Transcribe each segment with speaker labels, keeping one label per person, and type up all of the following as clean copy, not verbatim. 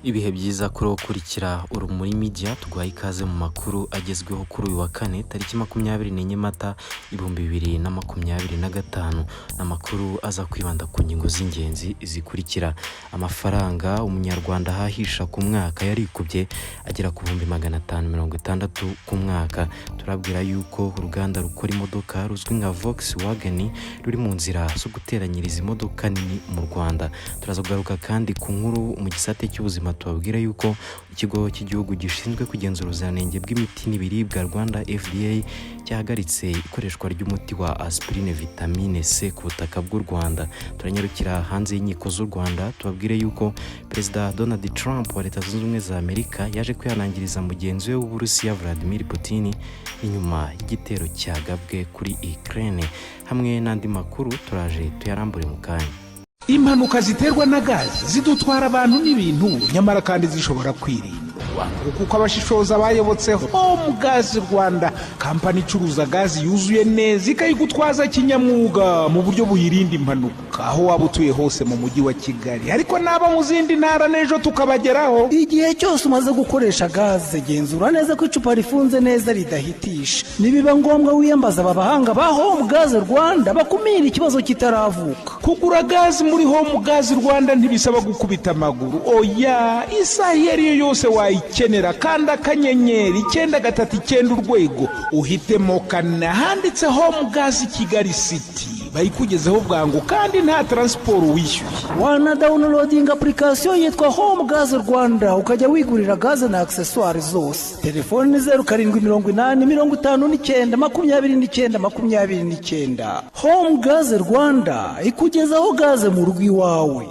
Speaker 1: Ibihe byiza kuri ukurikira Urumuri Media tugwaye ikaze mu makuru agezweho kuri uyu wa kane tariki 24 Mata 2025 n'amakuru aza kwibanda ku ngingo z'ingenzi zikurikira. Amafaranga umunyarwanda ahahisha ku mwaka yarikubye agera ku 560 ku mwaka. Turabwira yuko uruganda rukora imodoka ruzwi nka Volkswagen ruri mu nzira zo guteranyiriza imodoka nini mu Rwanda. Turaza kugaruka kandi ku nkuru mu gisate cy'ubuzima tubabwira yuko ikigo cy'igihugu gishinzwe kugenzura ubuziranenge bw'imiti n'ibiribwa Rwanda FDA cyahagaritse ikoreshwa ry'umuti wa aspirine vitamine C ku butaka bw'u Rwanda. Turanyarukira hanze y'inkiko z'u Rwanda tubabwire yuko Perezida Donald Trump wa Leta Zunze Ubumwe za Amerika yaje kwihanangiriza mugenzi we w'Uburusiya Vladimir Putin inyuma y'igitero cyagabwe kuri Ukraine. Hamwe n'andi makuru turaje tuyarambure mu kanya.
Speaker 2: Impanuka ziterwa na gazi zidutwara abantu n'ibintu nyamara kandi zishobora kwirindwa kuko abashishoza bayobotseho mu gazi Rwanda, kampani icuruza gazi yuzuye neza ikayigutwaza kinyamwuga mu buryo buyirinda impanuka aho waba utuye hose mu mujyi wa Kigali, ariko naba mu zindi ntara n'ejo tukabageraho.
Speaker 3: Igihe cyose umaze gukoresha gaze genzura neza ko icupa rifunze neza ridahitisha. Nibiba ngombwa wiyambaza abahanga ba Home Gas Rwanda bakumira ikibazo kitaravuka.
Speaker 2: Kugura gazi muri Home Gas Rwanda ntibisaba gukubita amaguru, oya, isaha iyo ariyo yose wayikenera kandi akanyenyeri 939 urwego uhitemo kana handitse Home Gas Kigali City, bayikugezeho bwangu kandi nta transport wishyuye.
Speaker 3: Wana downloading application yitwa Home Gas Rwanda ukajya wigurira gaze na accessoires zose. Telefone 0788592929. Home Gas Rwanda ikugezaho gaze mu rugo iwawe.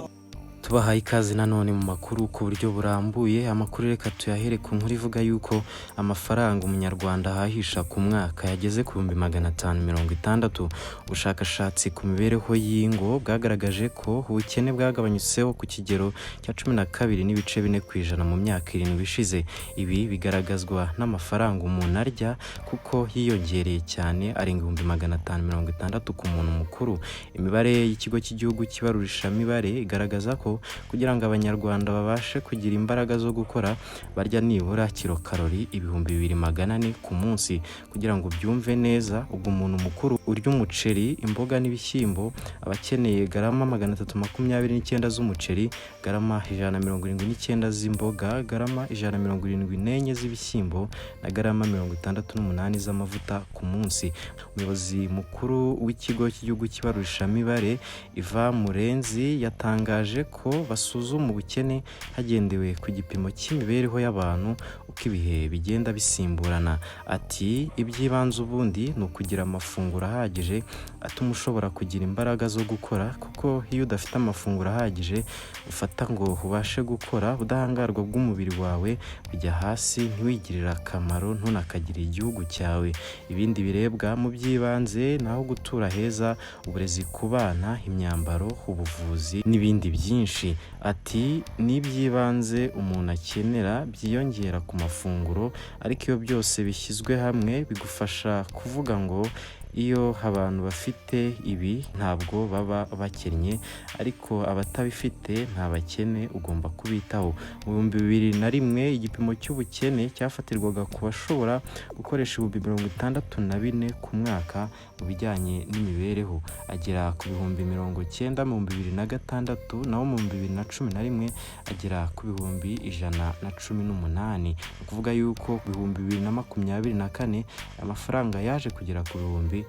Speaker 1: Tubahaye ikaze nanone mu makuru ku buryo burambuye. Amakuru reka tuyahere ku nkuru ivuga yuko amafaranga umunyarwanda ahahisha ku mwaka yageze ku 560. Ubushakashatsi ku mibereho y'ingo bwagaragaje ko ubukene bwagabanyutseho ku kigero cya 12.4% mu myaka 7 ishize. Ibi bigaragazwa n'amafaranga umuntu arya kuko yiyongereye cyane arenga 560 ku muntu mukuru. Imibare y'ikigo cy'igihugu kibarurisha mibare igaragaza ko kugira ngo abanyarwanda babashe kugira imbaraga zo gukora barya nibura kilokalori ibihumbi 2400 ku munsi. Kugira ngo byumve neza, ubwo umuntu mukuru urya umuceri, imboga n'ibishyimbo abakeneye garama 329 z'umuceri, garama 179 z'imboga, garama 174 z'ibishyimbo na garama 68 z'amavuta ku munsi. Umuyobozi mukuru w'ikigo cy'igihugu kibarurisha mibare Iva Murenzi yatangaje ko basuzuma ubukene hagendewe ku gipimo cy'imibereho y'abantu uko ibihe bigenda bisimburana. Ati ibyibanze ubundi ni ukugira amafunguro ahagije atuma ushobora kugira imbaraga zo gukora, kuko iyo udafite amafunguro ahagije ufata ngo ubashe gukora, ubudahangarwa bw'umubiri wawe bijya hasi ntiwigirire akamaro ntunakagire igihugu cyawe. Ibindi birebwa mu byibanze naho gutura heza, uburezi ku bana, imyambaro, ubuvuzi n'ibindi byinshi. Ati n'ibyibanze umuntu akenera byiyongera ku mafunguro, ariko iyo byose bishyizwe hamwe bigufasha kuvuga ngo iyo abantu bafite ibi ntabwo baba bakennye, ariko abatabifite nta bakene, ugomba kubitaho. Mu 2001 igipimo cy'ubukene cyafatirwaga ku bashobora gukoresha 64 ku mwaka mu bijyanye n'imibereho, agera ku 90 mu 2006, naho mu 2011 agera ku 118. Ukuvuga yuko mu 2024 amafaranga yaje kugera ku 560.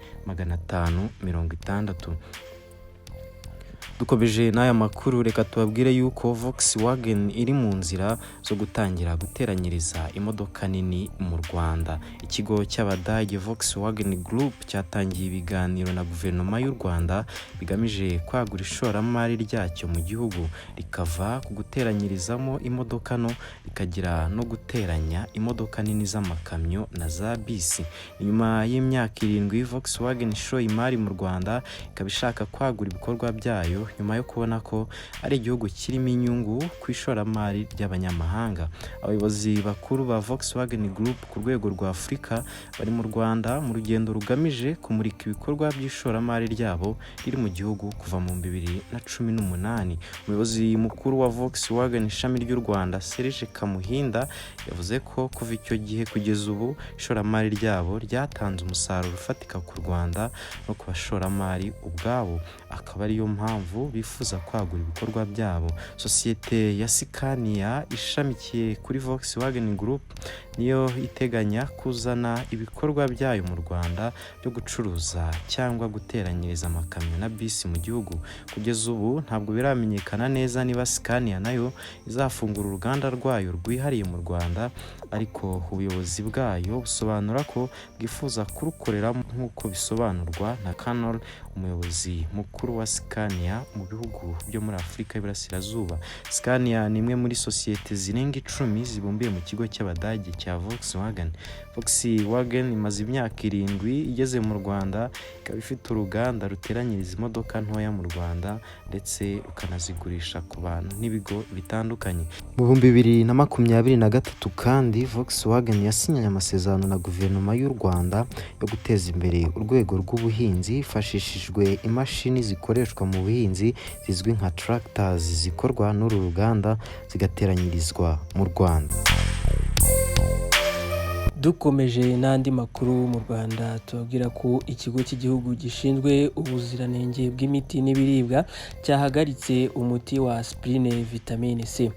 Speaker 1: Dukomeje n'aya makuru, reka tubabwire yuko Volkswagen iri mu nzira zo gutangira guteranyiriza imodoka nini mu Rwanda. Ikigo cy'Abadage Volkswagen Group cyatangiye ibiganiro na guverinoma y'u Rwanda bigamije kwagura ishoramari ryacyo mu gihugu, rikava ku guteranyirizamo imodoka no rikagira no guteranya imodoka nini z'amakamyo na za bisi. Nyuma y'imyaka 7 Volkswagen ishoye imari mu Rwanda ikaba ishaka kwagura ibikorwa byayo nyuma yo kubona ko ari igihugu kirimo inyungu ku ishoramari ry'abanyamahanga. Abayobozi bakuru ba Volkswagen Group ku rwego rwa Afurika bari mu Rwanda mu rugendo rugamije kumurika ibikorwa by'ishoramari ryabo riri mu gihugu kuva mu 2018. Umuyobozi mukuru wa Volkswagen ishami ry'u Rwanda Serge Kamuhinda yavuze ko kuva icyo gihe kugeza ubu ishoramari ryabo ryatanze umusaruro ufatika ku Rwanda no ku bashoramari ubwabo, akaba ariyo mpamvu bifuza kwagura ibikorwa byabo. Sosiyete ya Scania ishamikiye kuri Volkswagen Group niyo iteganya kuzana ibikorwa byayo mu Rwanda byo gucuruza cyangwa guteranyiriza amakamyo na bisi mu gihugu. Kugeza ubu ntabwo biramenyekana neza niba Scania nayo izafungura uruganda rwayo rwihariye mu Rwanda, ariko ubuyobozi bwayo busobanura ko bwifuza kurukorera nk'uko bisobanurwa na Canol, umuyobozi mukuru wa Scania mu bihugu byo muri Afurika y'Iburasirazuba. Scania ni imwe muri sosiyete zirenga 10 zibumbiye mu kigo cy'Abadage cya Volkswagen. Volkswagen imaze imyaka 7 igeze mu Rwanda, ikaba ifite uruganda ruteranyiriza imodoka ntoya mu Rwanda ndetse rukanazigurisha ku bantu n'ibigo bitandukanye. Mu 2023 kandi Volkswagen yasinyanye amasezerano na guverinoma y'u Rwanda yo guteza imbere urwego rw'ubuhinzi hifashishijwe imashini zikoreshwa mu buhinzi zizwi nka tractors zikorwa n'uru ruganda zigateranyirizwa mu Rwanda.
Speaker 4: Dukomeje n'andi makuru mu Rwanda tubabwira ko ikigo cy'igihugu gishinzwe ubuziranenge bw'imiti n'ibiribwa cyahagaritse umuti wa aspirine vitamine C.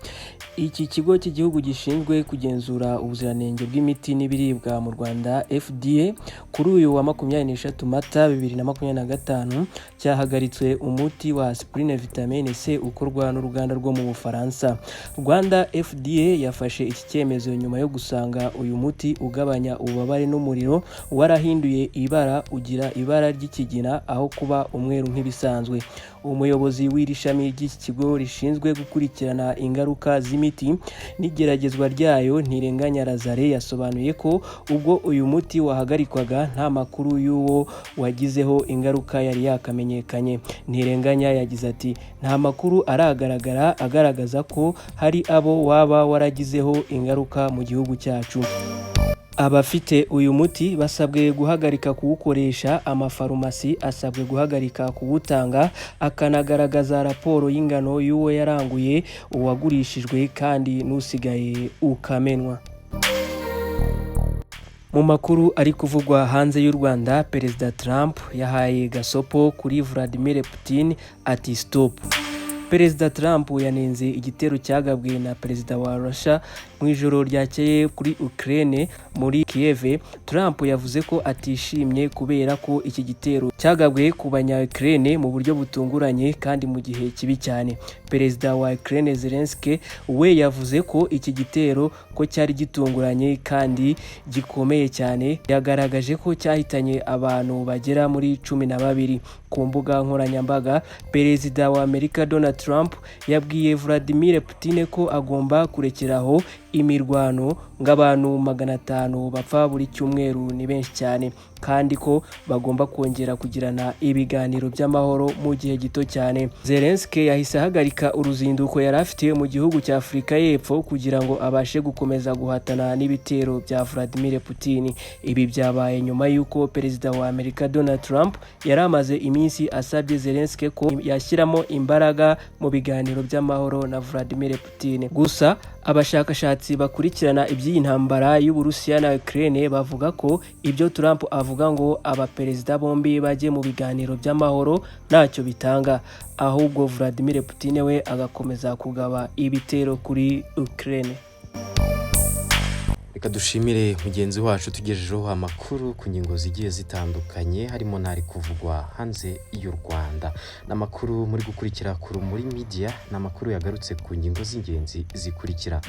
Speaker 4: Iki kigo cy'igihugu gishinzwe kugenzura ubuziranenge bw'imiti n'ibiribwa mu Rwanda FDA kuri uyu wa 26 Mata 2025 cyahagaritse umuti wa aspirine vitamine C ukorwa n'uruganda rwo mu Bufaransa. Rwanda FDA yafashe iki cyemezo nyuma yo gusanga uyu muti ugabanya ububabare n'umuriro warahinduye ibara ugira ibara ry'ikigina aho kuba umweru nk'ibisanzwe. Umuyobozi w'iri shami ry'iki kigo rishinzwe gukurikirana ingaruka z'imiti n'igeragezwa ryayo Ntirenganya Lazare yasobanuye ko ubwo uyu muti wahagarikwaga nta makuru y'uwo wagizeho ingaruka yari yakamenyekanye. Ntirenganya yagize ati nta makuru aragaragara agaragaza ko hari abo waba waragizeho ingaruka mu gihugu cyacu. Abafite uyu muti basabwe guhagarika kuwukoresha, amafarumasi asabwe guhagarika kuwutanga akanagaragaza raporo y'ingano y'uwo yaranguye, uwagurishijwe kandi n'usigaye ukamenwa. Mu makuru ari kuvugwa hanze y'u Rwanda, Perezida Trump yahaye gasopo kuri Vladimir Putin ati stop. Perezida Trump yanenze igitero cyagabwe na Perezida wa Russia mu ijoro ryakeye kuri Ukraine muri Kiev. Trump yavuze ko atishimye kubera ko iki gitero cyagabwe ku banya-Ukraine mu buryo butunguranye kandi mu gihe kibi cyane. Perezida wa Ukraine Zelensky we yavuze ko iki gitero ko cyari gitunguranye kandi gikomeye cyane. Yagaragaje ko cyahitanye abantu bagera muri 12. Ku mbuga nkoranyambaga, Perezida wa Amerika Donald Trump yabwiye Vladimir Putin ko agomba kurekeraho imirwano ng'abantu 500 bapfa buri cyumweru ni benshi cyane, kandi ko bagomba kongera kugirana ibiganiro by'amahoro mu gihe gito cyane. Zelensky yahise ahagarika uruzinduko yari afite mu gihugu cya Afurika y'Epfo kugira ngo abashe gukomeza guhatana n'ibitero bya Vladimir Putin. Ibi byabaye nyuma y'uko Perezida wa Amerika Donald Trump yari amaze iminsi asabye Zelensky ko yashyiramo imbaraga mu biganiro by'amahoro na Vladimir Putin. Gusa abashakashatsi bakurikirana iby'iyi ntambara y'Uburusiya na Ukraine bavuga ko ibyo Trump avuga ngo abaperezida bombi bajye mu biganiro by'amahoro ntacyo bitanga, ahubwo Vladimir Putin we agakomeza kugaba ibitero kuri Ukraine.
Speaker 1: Reka dushimire mugenzi wacu tugejejeho amakuru ku ngingo zigiye zitandukanye harimo nari kuvugwa hanze y'u Rwanda. N'amakuru muri gukurikira ku Rumuri Media, n'amakuru yagarutse ku ngingo z'ingenzi zikurikira.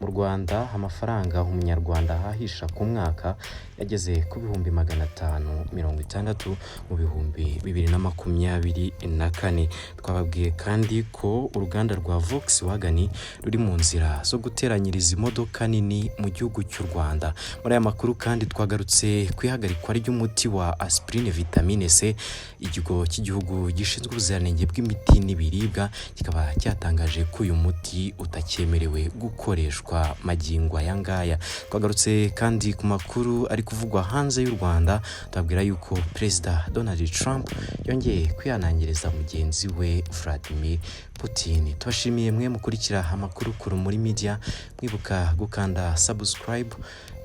Speaker 1: mu Rwanda amafaranga umunyarwanda ahahisha ku mwaka yageze ku bihumbi 560 mu bihumbi 2024. Twababwiye kandi ko uruganda rwa Volkswagen ruri mu nzira zo guteranyiriza imodoka nini mu gihugu cy'u Rwanda. Muri aya makuru kandi twagarutse kwihagarikwa ry'umuti wa aspirine vitamine C. Ikigo cy'igihugu gishinzwe ubuziranenge bw'imiti n'ibiribwa kikaba cyatangaje ko uyu muti utakyemerewe gukoreshwa magingo aya ngaya. Twagarutse kandi ku makuru ari kuvugwa hanze y'u Rwanda, tubabwira yuko Perezida Donald Trump yongeye kwihanangiriza mugenzi we Vladimir Putin. Tubashimiye mwe mukurikira amakuru ku Rumuri Media, mwibuka gukanda subscribe.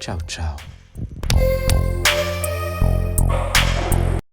Speaker 1: Ciao ciao.